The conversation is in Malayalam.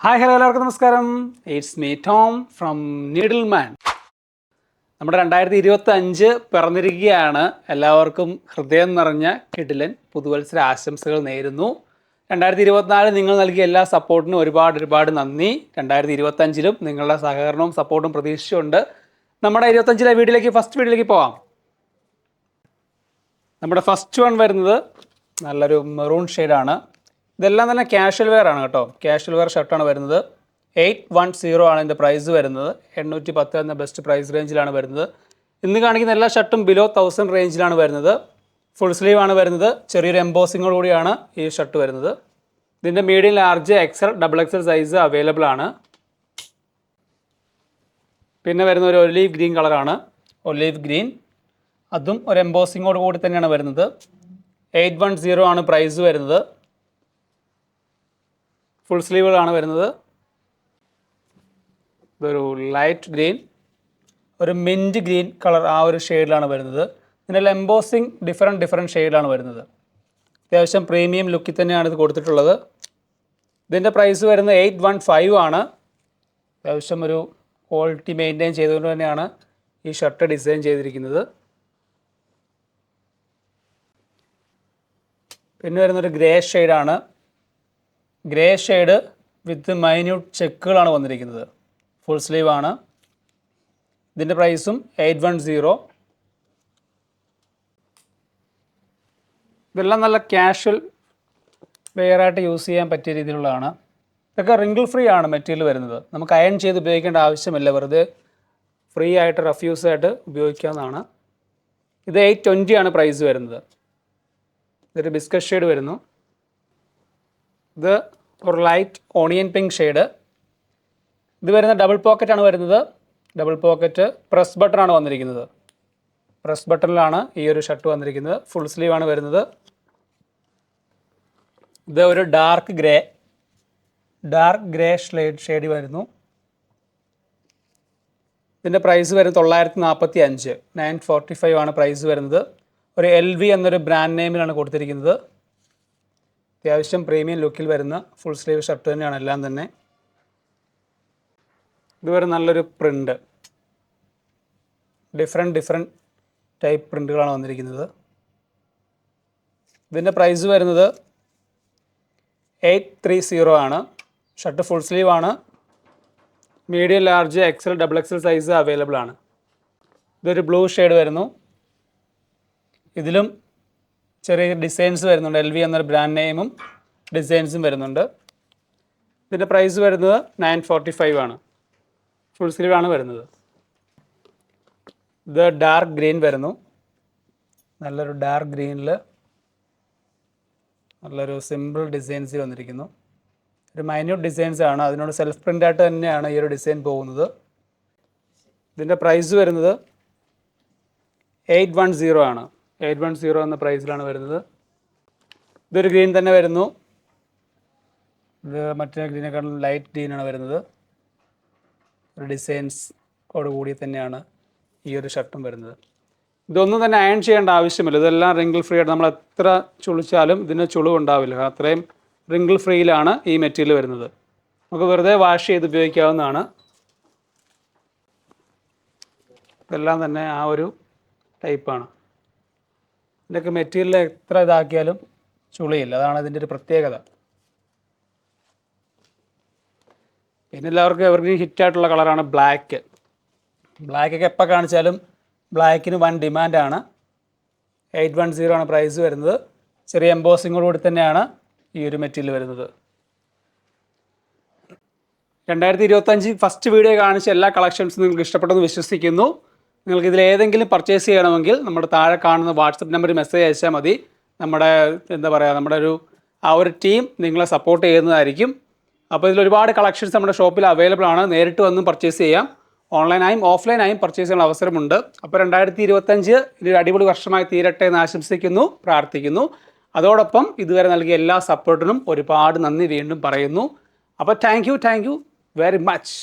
ഹായ് ഹലോ എല്ലാവർക്കും നമസ്കാരം. It's me Tom from Needleman. നമ്മുടെ 2025 പിറന്നിരിക്കുകയാണ്. എല്ലാവർക്കും ഹൃദയം നിറഞ്ഞ കിടിലൻ പുതുവത്സര ആശംസകൾ നേരുന്നു. 2024 നിങ്ങൾ നൽകിയ എല്ലാ സപ്പോർട്ടിനും ഒരുപാട് നന്ദി. 2025ലും നിങ്ങളുടെ സഹകരണവും സപ്പോർട്ടും പ്രതീക്ഷിച്ചുകൊണ്ട് നമ്മുടെ 25ലെ ഫസ്റ്റ് വീഡിയോയിലേക്ക് പോകാം. നമ്മുടെ ഫസ്റ്റ് വൺ വരുന്നത് നല്ലൊരു മെറൂൺ ഷെയ്ഡാണ്. ഇതെല്ലാം തന്നെ ക്യാഷ്വൽ വെയർ ആണ് കേട്ടോ. ക്യാഷ്വൽ വെയർ ഷർട്ടാണ് വരുന്നത്. 810 ആണ് ഇതിൻ്റെ പ്രൈസ് വരുന്നത്. 810 എന്ന ബെസ്റ്റ് പ്രൈസ് റേഞ്ചിലാണ് വരുന്നത്. ഇന്ന് കാണിക്കുന്ന എല്ലാ ഷർട്ടും ബിലോ 1000 റേഞ്ചിലാണ് വരുന്നത്. ഫുൾ സ്ലീവ് ആണ് വരുന്നത്. ചെറിയൊരു എംബോസിങ്ങോട് കൂടിയാണ് ഈ ഷർട്ട് വരുന്നത്. ഇതിൻ്റെ medium, large, XL, XXL size available ആണ്. പിന്നെ വരുന്ന ഒരു ഒലീവ് ഗ്രീൻ കളറാണ്. ഒലീവ് ഗ്രീൻ, അതും ഒരു എംബോസിങ്ങോട് കൂടി തന്നെയാണ് വരുന്നത്. 810 ആണ് പ്രൈസ് വരുന്നത്. ഫുൾ സ്ലീവുകളാണ് വരുന്നത്. ഇതൊരു ലൈറ്റ് ഗ്രീൻ, ഒരു മിൻറ്റ് ഗ്രീൻ കളർ, ആ ഒരു ഷെയ്ഡിലാണ് വരുന്നത്. ഇതിൻ്റെ എംബോസിങ് ഡിഫറെൻറ്റ് ഷെയ്ഡിലാണ് വരുന്നത്. അത്യാവശ്യം പ്രീമിയം ലുക്കിൽ തന്നെയാണ് ഇത് കൊടുത്തിട്ടുള്ളത്. ഇതിൻ്റെ പ്രൈസ് വരുന്നത് 815 ആണ്. അത്യാവശ്യം ഒരു ക്വാളിറ്റി മെയിൻറ്റെയിൻ ചെയ്തുകൊണ്ട് തന്നെയാണ് ഈ ഷർട്ട് ഡിസൈൻ ചെയ്തിരിക്കുന്നത്. പിന്നെ വരുന്നൊരു ഗ്രേ ഷെയ്ഡാണ്. ഗ്രേ ഷെയ്ഡ് വിത്ത് മൈന്യൂട്ട് ചെക്കുകളാണ് വന്നിരിക്കുന്നത്. ഫുൾ സ്ലീവ് ആണ്. ഇതിൻ്റെ പ്രൈസും 810. ഇതെല്ലാം നല്ല ക്യാഷ്വൽ വെയറായിട്ട് യൂസ് ചെയ്യാൻ പറ്റിയ രീതിയിലുള്ളതാണ്. ഇതൊക്കെ റിങ്കിൾ ഫ്രീ ആണ് മെറ്റീരിയൽ വരുന്നത്. നമുക്ക് അയൺ ചെയ്ത് ഉപയോഗിക്കേണ്ട ആവശ്യമില്ല. വെറുതെ ഫ്രീ ആയിട്ട് റഫ്യൂസ് ആയിട്ട് ഉപയോഗിക്കാവുന്നതാണ്. ഇത് 820 ആണ് പ്രൈസ് വരുന്നത്. ഇതൊരു ബിസ്ക്കറ്റ് ഷെയ്ഡ് വരുന്നു. ഇത് ഒരു ലൈറ്റ് ഓണിയൻ പിങ്ക് ഷെയ്ഡ്. ഇത് വരുന്ന ഡബിൾ പോക്കറ്റാണ് വരുന്നത്. ഡബിൾ പോക്കറ്റ് പ്രസ് ബട്ടണാണ് വന്നിരിക്കുന്നത്. പ്രസ് ബട്ടണിലാണ് ഈ ഒരു ഷർട്ട് വന്നിരിക്കുന്നത്. ഫുൾ സ്ലീവ് ആണ് വരുന്നത്. ഇത് ഒരു ഡാർക്ക് ഗ്രേ ഷെയ്ഡ് വരുന്നു. ഇതിൻ്റെ പ്രൈസ് വരുന്നത് 945, 945 ആണ് പ്രൈസ് വരുന്നത്. ഒരു LV എന്നൊരു ബ്രാൻഡ് നെയിമിലാണ് കൊടുത്തിരിക്കുന്നത്. അത്യാവശ്യം പ്രീമിയം ലുക്കിൽ വരുന്ന ഫുൾ സ്ലീവ് ഷർട്ട് തന്നെയാണ് എല്ലാം തന്നെ. ഇതുവരെ നല്ലൊരു പ്രിൻ്റ്, ഡിഫറെൻറ്റ് ടൈപ്പ് പ്രിൻ്റുകളാണ് വന്നിരിക്കുന്നത്. ഇതിൻ്റെ പ്രൈസ് വരുന്നത് 830 ആണ്. ഷർട്ട് ഫുൾ സ്ലീവ് ആണ്. Medium, large, XL, XXL size available ആണ്. ഇതൊരു ബ്ലൂ ഷെയ്ഡ് വരുന്നു. ഇതിലും ചെറിയ ഡിസൈൻസ് വരുന്നുണ്ട്. LV എന്നൊരു ബ്രാൻഡ് നെയിമും ഡിസൈൻസും വരുന്നുണ്ട്. ഇതിൻ്റെ പ്രൈസ് വരുന്നത് 945 ആണ്. ഫുൾ സ്ലീവ് ആണ് വരുന്നത്. ഇത് ഡാർക്ക് ഗ്രീൻ വരുന്നു. നല്ലൊരു ഡാർക്ക് ഗ്രീനിൽ നല്ലൊരു സിമ്പിൾ ഡിസൈൻസ് വന്നിരിക്കുന്നു. ഒരു മൈന്യൂട്ട് ഡിസൈൻസ് ആണ്. അതിനോട് സെൽഫ് പ്രിൻ്റായിട്ട് തന്നെയാണ് ഈ ഒരു ഡിസൈൻ പോകുന്നത്. ഇതിൻ്റെ പ്രൈസ് വരുന്നത് 810 ആണ്. 810 എന്ന പ്രൈസിലാണ് വരുന്നത്. ഇതൊരു ഗ്രീൻ തന്നെ വരുന്നു. ഇത് മറ്റേ ഗ്രീനേക്കാളും ലൈറ്റ് ഗ്രീനാണ് വരുന്നത്. ഒരു ഡിസൈൻസോട് കൂടി തന്നെയാണ് ഈ ഒരു ഷർട്ടും വരുന്നത്. ഇതൊന്നും തന്നെ അയൺ ചെയ്യേണ്ട ആവശ്യമില്ല. ഇതെല്ലാം റിങ്കിൾ ഫ്രീ ആയിട്ട് നമ്മൾ എത്ര ചുളിച്ചാലും ഇതിന് ചുളിവുണ്ടാവില്ല. അത്രയും റിങ്കിൾ ഫ്രീയിലാണ് ഈ മെറ്റീരിയൽ വരുന്നത്. നമുക്ക് വെറുതെ വാഷ് ചെയ്ത് ഉപയോഗിക്കാവുന്നതാണ്. ഇതെല്ലാം തന്നെ ആ ഒരു ടൈപ്പാണ്. ഇതിൻ്റെയൊക്കെ മെറ്റീരിയൽ എത്ര ഇതാക്കിയാലും ചുളിയില്ല. അതാണ് ഇതിൻ്റെ ഒരു പ്രത്യേകത. പിന്നെ എല്ലാവർക്കും എവർഗ്രീൻ ഹിറ്റായിട്ടുള്ള കളറാണ് ബ്ലാക്ക്. ബ്ലാക്കൊക്കെ എപ്പോൾ കാണിച്ചാലും ബ്ലാക്കിന് വൻ ഡിമാൻഡാണ്. 810 ആണ് പ്രൈസ് വരുന്നത്. ചെറിയ എംബോസിങ്ങോടുകൂടി തന്നെയാണ് ഈ ഒരു മെറ്റീരിയൽ വരുന്നത്. 2025 ഫസ്റ്റ് വീഡിയോ കാണിച്ച എല്ലാ കളക്ഷൻസും നിങ്ങൾക്ക് ഇഷ്ടപ്പെട്ടെന്ന് വിശ്വസിക്കുന്നു. നിങ്ങൾക്ക് ഇതിൽ ഏതെങ്കിലും പർച്ചേസ് ചെയ്യണമെങ്കിൽ നമ്മുടെ താഴെ കാണുന്ന വാട്സപ്പ് നമ്പറിൽ മെസ്സേജ് അയച്ചാൽ മതി. നമ്മുടെ നമ്മുടെ ഒരു ടീം നിങ്ങളെ സപ്പോർട്ട് ചെയ്യുന്നതായിരിക്കും. അപ്പോൾ ഇതിൽ ഒരുപാട് കളക്ഷൻസ് നമ്മുടെ ഷോപ്പിൽ അവൈലബിൾ ആണ്. നേരിട്ട് വന്നും പർച്ചേസ് ചെയ്യാം. ഓൺലൈനായും ഓഫ്ലൈനായും പർച്ചേസ് ചെയ്യാനുള്ള അവസരമുണ്ട്. അപ്പോൾ 2025 ഒരു അടിപൊളി വർഷമായി തീരട്ടെ എന്ന് ആശംസിക്കുന്നു, പ്രാർത്ഥിക്കുന്നു. അതോടൊപ്പം ഇതുവരെ നൽകിയ എല്ലാ സപ്പോർട്ടിനും ഒരുപാട് നന്ദി വീണ്ടും പറയുന്നു. അപ്പോൾ താങ്ക് യു വെരി മച്ച്.